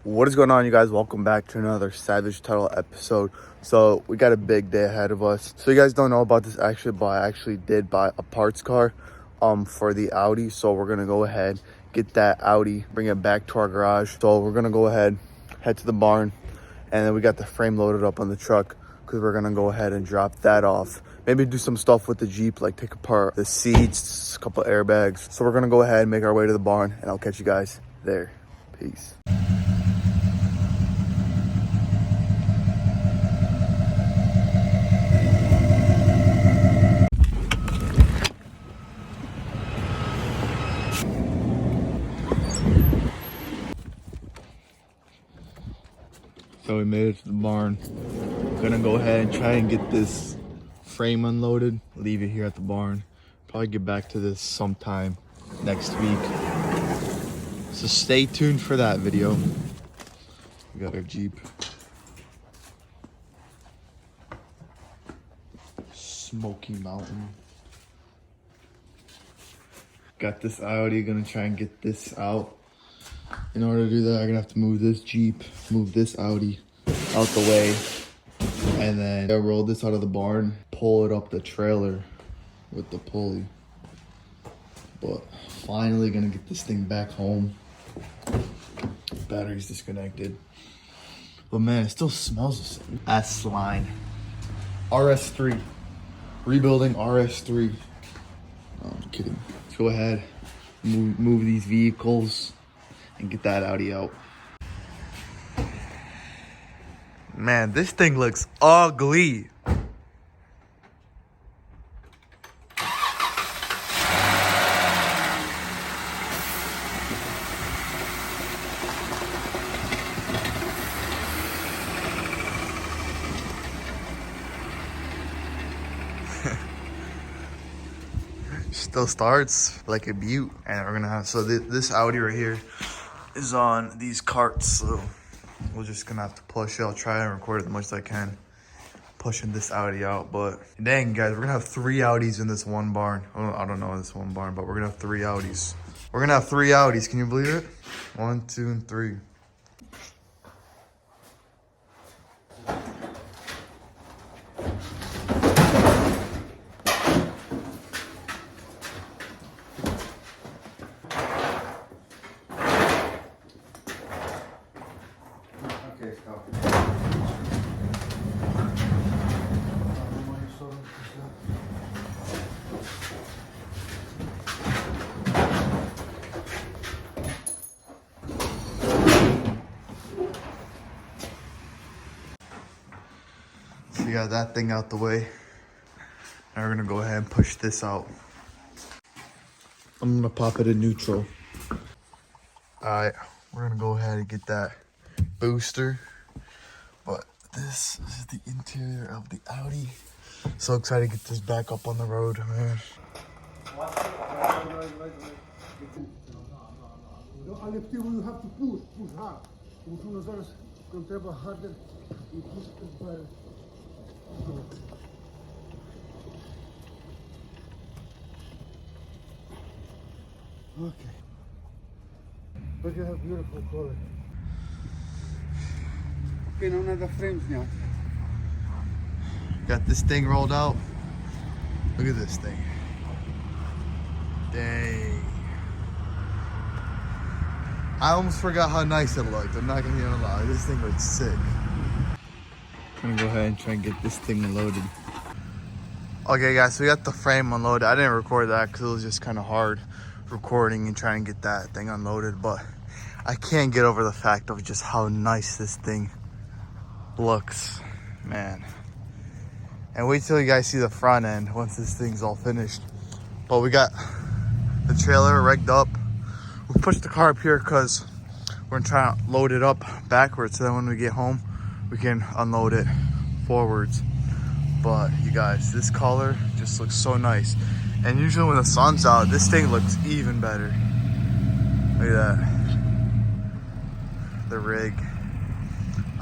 What is going on, you guys? Welcome back to another Savage Title episode. So we got a big day ahead of us. So you guys don't know about this actually, but I actually did buy a parts car for the Audi. So we're gonna go ahead, get that Audi, bring it back to our garage. So we're gonna go ahead, head to the barn, and then we got the frame loaded up on the truck because we're gonna go ahead and drop that off. Maybe do some stuff with the Jeep, like take apart the seats, a couple airbags. So we're gonna go ahead and make our way to the barn, and I'll catch you guys there. Peace. So we made it to the barn. Gonna go ahead and try and get this frame unloaded, leave it here at the barn. Probably get back to this sometime next week. So stay tuned for that video. We got our Jeep. Smoky Mountain. Got this Audi, gonna try and get this out. In order to do that, I'm gonna have to move this Jeep, move this Audi out the way, and then I roll this out of the barn, pull it up the trailer with the pulley. But finally gonna get this thing back home. Battery's disconnected. But man, it still smells the same. S-Line. RS3. Rebuilding RS3. No, I'm kidding. Let's go ahead, move these vehicles and get that Audi out. Man, this thing looks ugly. Still starts like a beaut. And we're gonna have, so this Audi right here is on these carts, so we're just gonna have to push it. I'll try and record it as much as I can, pushing this Audi out. But dang, guys, we're gonna have 3 Audis in this one barn. Well, I don't know this one barn, but we're gonna have 3 Audis. We're gonna have 3 Audis. Can you believe it? 1, 2, and 3. So we got that thing out the way. Now we're gonna go ahead and push this out. I'm gonna pop it in neutral. All right, we're gonna go ahead and get that booster. But this is the interior of the Audi. So excited to get this back up on the road, man. You have to push hard. Harder, you push it better. Okay. Look at how beautiful color. Okay, now another frames now. Got this thing rolled out. Look at this thing. Dang. I almost forgot how nice it looked. I'm not gonna even lie. This thing looks sick. I'm gonna go ahead and try and get this thing unloaded. Okay guys, so we got the frame unloaded. I didn't record that because it was just kind of hard recording and trying to get that thing unloaded, but I can't get over the fact of just how nice this thing looks, man. And wait till you guys see the front end once this thing's all finished. But we got the trailer rigged up. We pushed the car up here because we're gonna try to load it up backwards, so then when we get home we can unload it forwards. But you guys, this color just looks so nice. And usually when the sun's out, this thing looks even better. Look at that. The rig.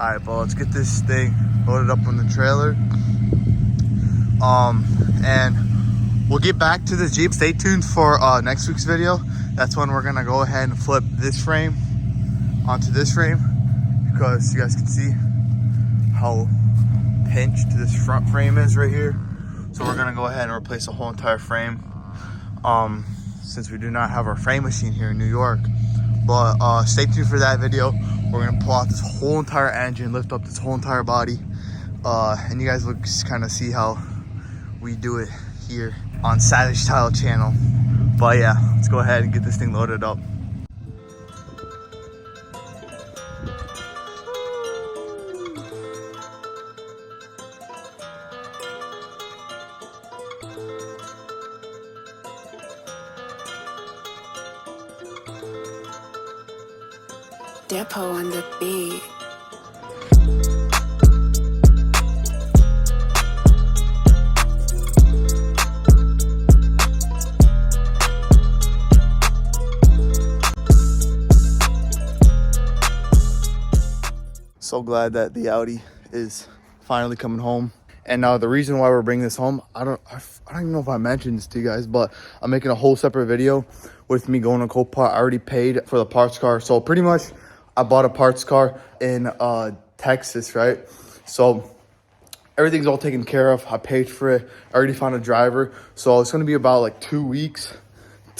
All right, well, let's get this thing loaded up on the trailer. And we'll get back to the Jeep. Stay tuned for next week's video. That's when we're gonna go ahead and flip this frame onto this frame. because you guys can see how pinched this front frame is right here. So we're gonna go ahead and replace the whole entire frame. Since we do not have our frame machine here in New York. But stay tuned for that video. We're gonna pull out this whole entire engine, lift up this whole entire body. And you guys will just kind of see how we do it here on Savage Tile channel. But yeah, let's go ahead and get this thing loaded up. Depot on the beat. So glad that the Audi is finally coming home. And now the reason why we're bringing this home, I don't even know if I mentioned this to you guys, but I'm making a whole separate video with me going to Copart. I already paid for the parts car. So pretty much I bought a parts car in Texas, right? So everything's all taken care of. I paid for it. I already found a driver. So it's going to be about like 2 weeks,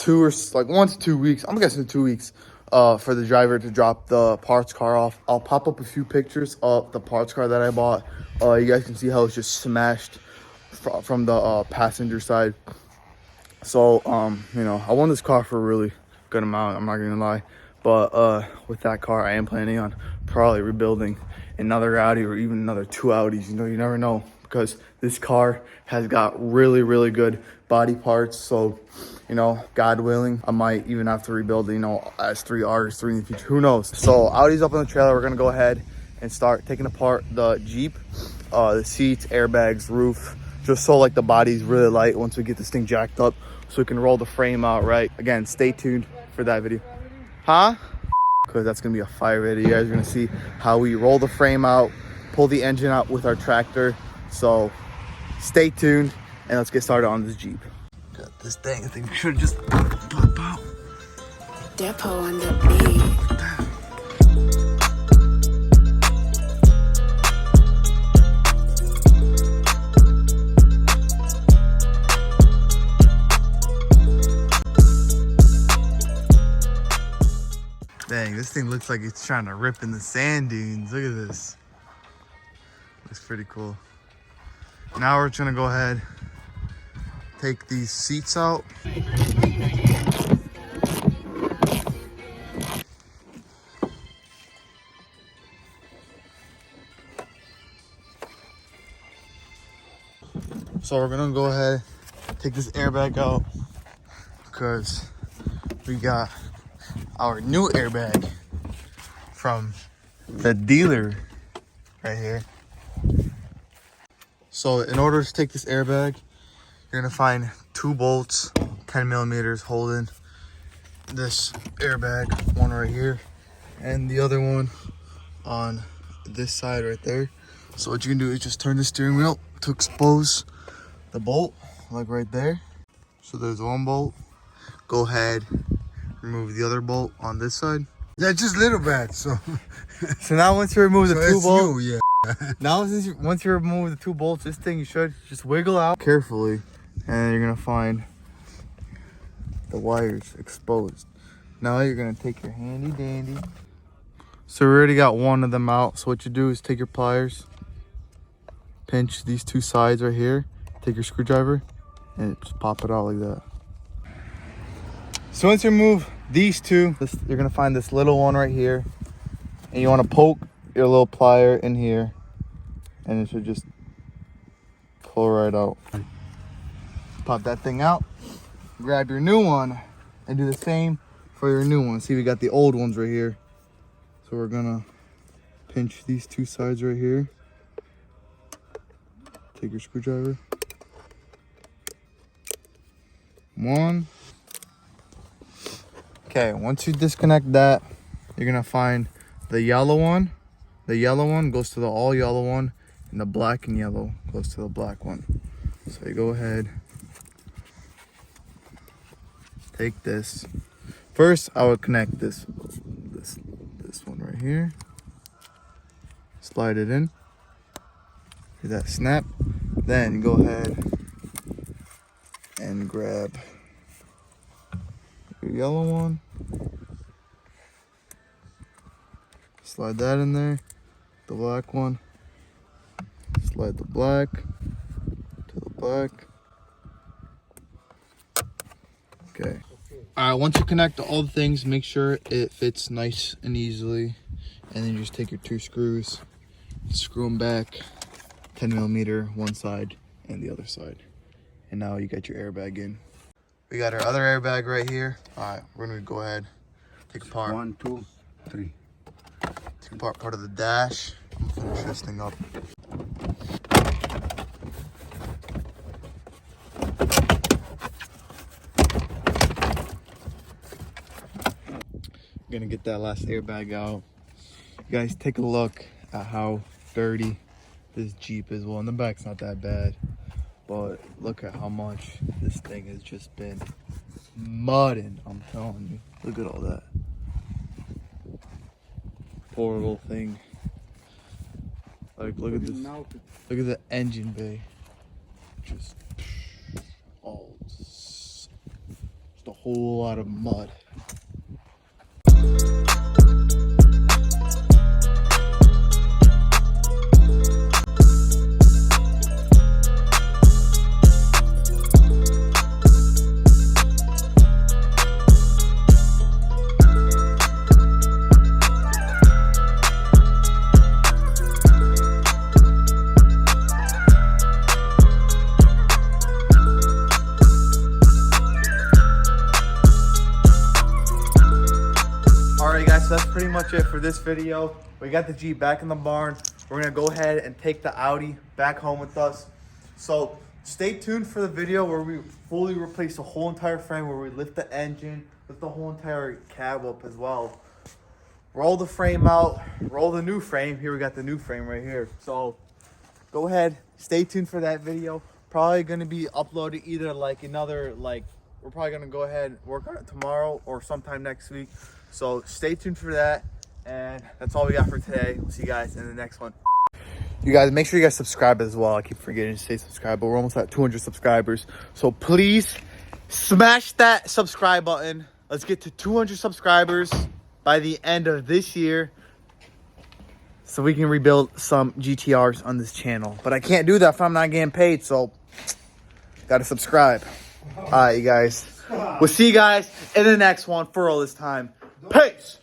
1 to 2 weeks. I'm guessing 2 weeks for the driver to drop the parts car off. I'll pop up a few pictures of the parts car that I bought. You guys can see how it's just smashed from the passenger side. So, you know, I won this car for a really good amount. I'm not going to lie. But with that car, I am planning on probably rebuilding another Audi or even another 2 Audis. You know, you never know, because this car has got really, really good body parts. So, you know, God willing, I might even have to rebuild, you know, S3, RS3 in the future. Who knows? So Audi's up on the trailer. We're going to go ahead and start taking apart the Jeep, the seats, airbags, roof, just so like the body's really light once we get this thing jacked up so we can roll the frame out right. Again, stay tuned for that video. Huh? Because that's going to be a fire video. You guys are going to see how we roll the frame out, pull the engine out with our tractor. So stay tuned and let's get started on this Jeep. Got this thing. I think we should just pop out. Depot on the beat. Dang, this thing looks like it's trying to rip in the sand dunes. Look at this. Looks pretty cool. Now we're just gonna go ahead, take these seats out. So we're gonna go ahead, take this airbag out because we got our new airbag from the dealer right here. So in order to take this airbag, you're gonna find 2 bolts, 10 millimeters holding this airbag, one right here and the other one on this side right there. So what you can do is just turn the steering wheel to expose the bolt, like right there. So there's 1 bolt. Go ahead, remove the other bolt on this side. Yeah, just little bit. So now once you remove the 2 bolts, yeah. now once you remove the 2 bolts, this thing you should just wiggle out carefully, and you're gonna find the wires exposed. Now you're gonna take your handy dandy. So we already got one of them out. So what you do is take your pliers, pinch these 2 sides right here, take your screwdriver, and just pop it out like that. So once you remove these 2, you're gonna find this little one right here, and you want to poke your little plier in here, and it should just pull right out. Pop that thing out, grab your new one, and do the same for your new one. See, we got the old ones right here. So we're gonna pinch these 2 sides right here. Take your screwdriver. 1. Okay, once you disconnect that, you're gonna find the yellow one. The yellow one goes to the all yellow one, and the black and yellow goes to the black one. So you go ahead, take this. First, I would connect this one right here. slide it in. See that snap? Then go ahead and grab your yellow one. Slide that in there. The black one. Slide the black to the black. Okay. Alright, once you connect all the things, make sure it fits nice and easily. And then you just take your 2 screws, screw them back 10mm one side and the other side. And now you got your airbag in. We got our other airbag right here. Alright, we're gonna go ahead, take apart. 1, 2, 3. Take apart part of the dash. I'm gonna finish this thing up. Gonna get that last airbag out. You guys take a look at how dirty this Jeep is. Well, in the back's not that bad, but look at how much this thing has just been mudding. I'm telling you, look at all that. Poor little thing. Like, look at this. Look at the engine bay. Just all just a whole lot of mud. Alright guys, so that's pretty much it for this video. We got the Jeep back in the barn. We're gonna go ahead and take the Audi back home with us. So stay tuned for the video where we fully replace the whole entire frame, where we lift the engine, lift the whole entire cab up as well. Roll the frame out, roll the new frame. Here we got the new frame right here. So go ahead, stay tuned for that video. Probably gonna be uploaded either we're probably gonna go ahead and work on it tomorrow or sometime next week. So stay tuned for that. And that's all we got for today. We'll see you guys in the next one. You guys, make sure you guys subscribe as well. I keep forgetting to say subscribe, but we're almost at 200 subscribers. So please smash that subscribe button. Let's get to 200 subscribers by the end of this year, so we can rebuild some GTRs on this channel. But I can't do that if I'm not getting paid, so gotta subscribe. All right, you guys. We'll see you guys in the next one for all this time. Peace.